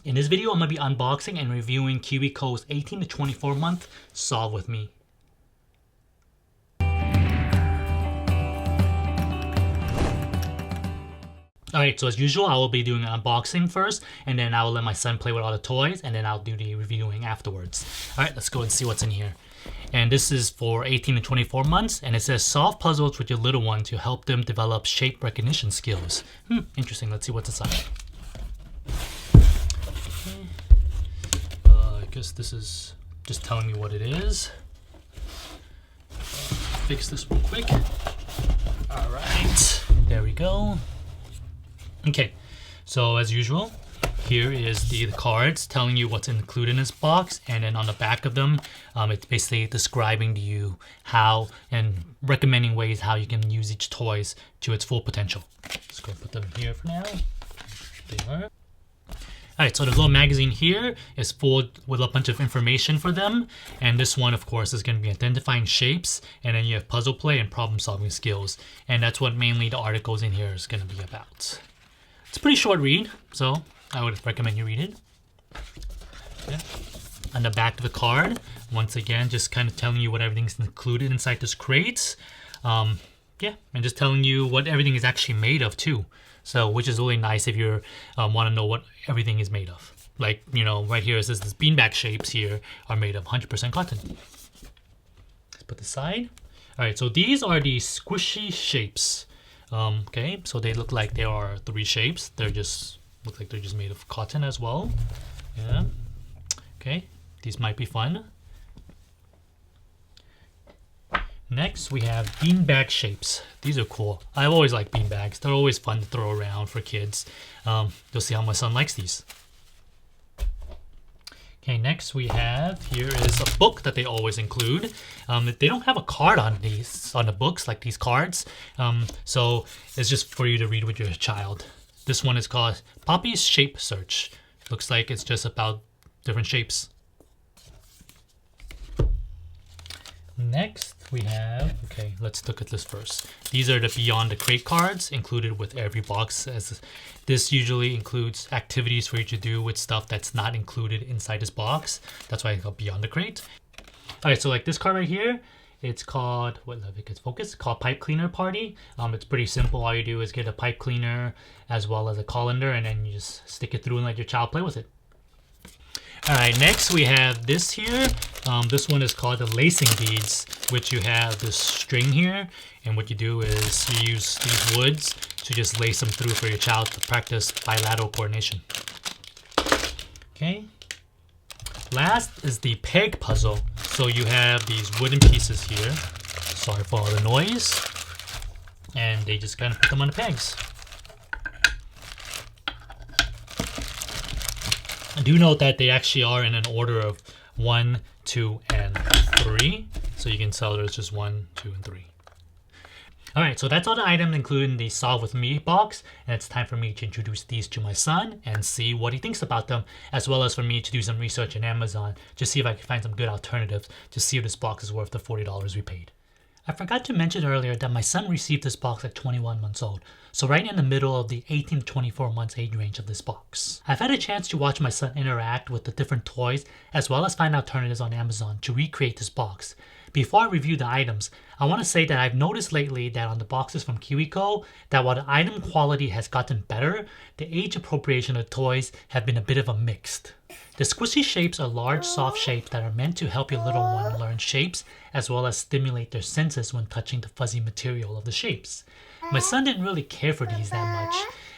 In this video, I'm going to be unboxing and reviewing KiwiCo's 18 to 24 month Solve With Me. Alright, so as usual, I will be doing an unboxing first, and then I will let my son play with all the toys, and then I'll do the reviewing afterwards. Alright, let's go and see what's in here. And this is for 18 to 24 months, and it says solve puzzles with your little one to help them develop shape recognition skills. Interesting. Let's see what's inside. I guess this is just telling me what it is. Fix this real quick. Alright, there we go. Okay, so as usual, here is the cards telling you what's included in this box, and then on the back of them, it's basically describing to you how and recommending ways how you can use each toys to its full potential. Let's go put them here for now. They are. Alright, so the little magazine here is full with a bunch of information for them, and this one, of course, is going to be identifying shapes, and then you have puzzle play and problem solving skills, and that's what mainly the articles in here is going to be about. It's a pretty short read, so I would recommend you read it. Yeah. On the back of the card, once again, just kind of telling you what everything's included inside this crate. Yeah, and just telling you what everything is actually made of too. So, which is really nice if you want to know what everything is made of. Like, you know, right here it says this beanbag shapes here are made of 100% cotton. Let's put this aside. All right, so these are the squishy shapes. Okay, so they look like there are 3 shapes. They're just look like they're just made of cotton as well. Yeah. Okay, these might be fun. Next, we have beanbag shapes. These are cool. I always like beanbags. They're always fun to throw around for kids. You'll see how my son likes these. Okay, next we have, here is a book that they always include. They don't have a card on the books, like these cards. So it's just for you to read with your child. This one is called Poppy's Shape Search. Looks like it's just about different shapes. Next we have, okay, let's look at this first. These are the Beyond the Crate cards included with every box. As this usually includes activities for you to do with stuff that's not included inside this box. That's why it's called Beyond the Crate. Alright, so like this card right here, it's called, what, let it get focused, it's called Pipe Cleaner Party. It's pretty simple. All you do is get a pipe cleaner as well as a colander, and then you just stick it through and let your child play with it. Alright, next we have this here. This one is called the lacing beads, which you have this string here, and what you do is you use these woods to just lace them through for your child to practice bilateral coordination. Okay. Last is the peg puzzle. So you have these wooden pieces here. Sorry for all the noise. And they just kind of put them on the pegs. I do note that they actually are in an order of 1, 2, and 3. So you can tell there's just 1, 2, and 3. Alright, so that's all the items included in the Solve With Me box, and it's time for me to introduce these to my son and see what he thinks about them, as well as for me to do some research on Amazon to see if I can find some good alternatives to see if this box is worth the $40 we paid. I forgot to mention earlier that my son received this box at 21 months old, so right in the middle of the 18 to 24 months age range of this box. I've had a chance to watch my son interact with the different toys, as well as find alternatives on Amazon to recreate this box. Before I review the items, I want to say that I've noticed lately that on the boxes from KiwiCo, that while the item quality has gotten better, the age appropriation of toys have been a bit of a mixed. The squishy shapes are large, soft shapes that are meant to help your little one learn shapes, as well as stimulate their senses when touching the fuzzy material of the shapes. My son didn't really care for these that much.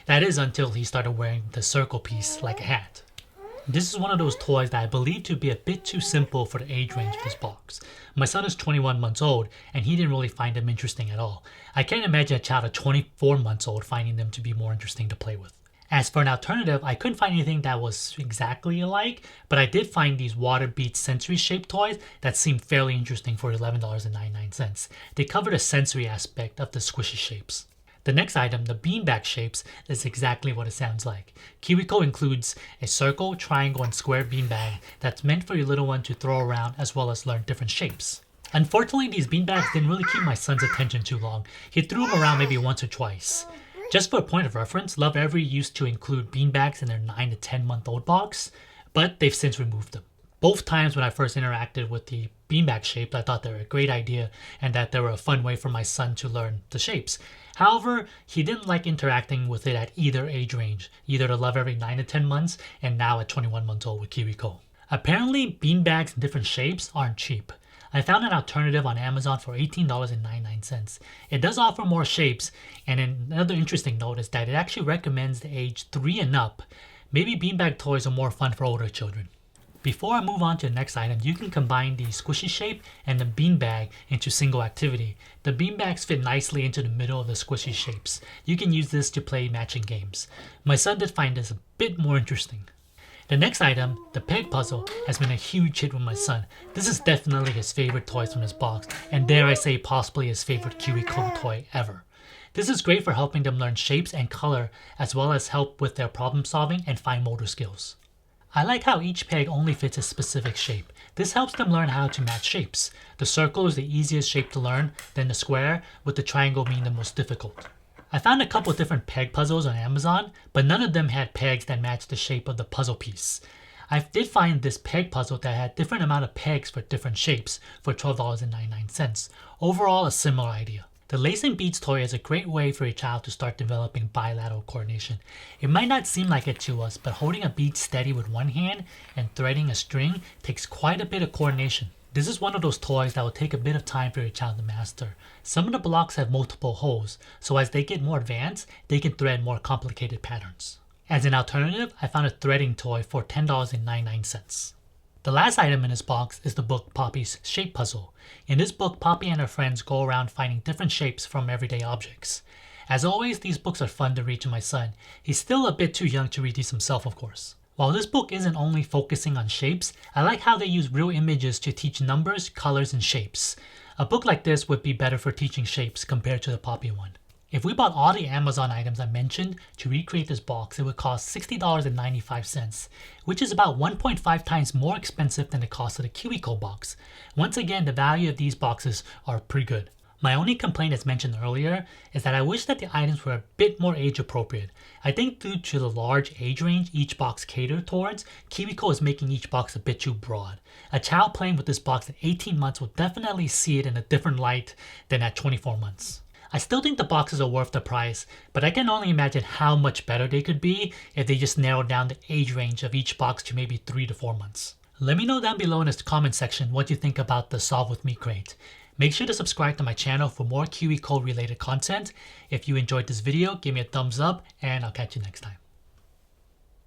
That is until he started wearing the circle piece like a hat. This is one of those toys that I believe to be a bit too simple for the age range of this box. My son is 21 months old, and he didn't really find them interesting at all. I can't imagine a child of 24 months old finding them to be more interesting to play with. As for an alternative, I couldn't find anything that was exactly alike, but I did find these water bead sensory shaped toys that seemed fairly interesting for $11.99. They cover the sensory aspect of the squishy shapes. The next item, the beanbag shapes, is exactly what it sounds like. KiwiCo includes a circle, triangle, and square beanbag that's meant for your little one to throw around as well as learn different shapes. Unfortunately, these beanbags didn't really keep my son's attention too long. He threw them around maybe once or twice. Just for a point of reference, Lovevery used to include beanbags in their 9 to 10-month-old box, but they've since removed them. Both times when I first interacted with the beanbag shapes, I thought they were a great idea and that they were a fun way for my son to learn the shapes. However, he didn't like interacting with it at either age range, either the Lovevery 9 to 10 months and now at 21 months old with KiwiCo. Apparently, beanbags in different shapes aren't cheap. I found an alternative on Amazon for $18.99. It does offer more shapes, and another interesting note is that it actually recommends the age 3 and up. Maybe beanbag toys are more fun for older children. Before I move on to the next item, you can combine the squishy shape and the beanbag into single activity. The beanbags fit nicely into the middle of the squishy shapes. You can use this to play matching games. My son did find this a bit more interesting. The next item, the peg puzzle, has been a huge hit with my son. This is definitely his favorite toys from this box, and dare I say possibly his favorite KiwiCo toy ever. This is great for helping them learn shapes and color, as well as help with their problem solving and fine motor skills. I like how each peg only fits a specific shape. This helps them learn how to match shapes. The circle is the easiest shape to learn, then the square, with the triangle being the most difficult. I found a couple different peg puzzles on Amazon, but none of them had pegs that matched the shape of the puzzle piece. I did find this peg puzzle that had different amount of pegs for different shapes for $12.99. Overall, a similar idea. The Lace and Beads toy is a great way for a child to start developing bilateral coordination. It might not seem like it to us, but holding a bead steady with one hand and threading a string takes quite a bit of coordination. This is one of those toys that will take a bit of time for your child to master. Some of the blocks have multiple holes, so as they get more advanced, they can thread more complicated patterns. As an alternative, I found a threading toy for $10.99. The last item in this box is the book Poppy's Shape Puzzle. In this book, Poppy and her friends go around finding different shapes from everyday objects. As always, these books are fun to read to my son. He's still a bit too young to read these himself, of course. While this book isn't only focusing on shapes, I like how they use real images to teach numbers, colors, and shapes. A book like this would be better for teaching shapes compared to the Poppy one. If we bought all the Amazon items I mentioned to recreate this box, it would cost $60.95, which is about 1.5 times more expensive than the cost of the KiwiCo box. Once again, the value of these boxes are pretty good. My only complaint, as mentioned earlier, is that I wish that the items were a bit more age appropriate. I think due to the large age range each box catered towards, KiwiCo is making each box a bit too broad. A child playing with this box at 18 months will definitely see it in a different light than at 24 months. I still think the boxes are worth the price, but I can only imagine how much better they could be if they just narrowed down the age range of each box to maybe 3 to 4 months. Let me know down below in the comment section what you think about the Solve With Me crate. Make sure to subscribe to my channel for more KiwiCo related content. If you enjoyed this video, give me a thumbs up and I'll catch you next time.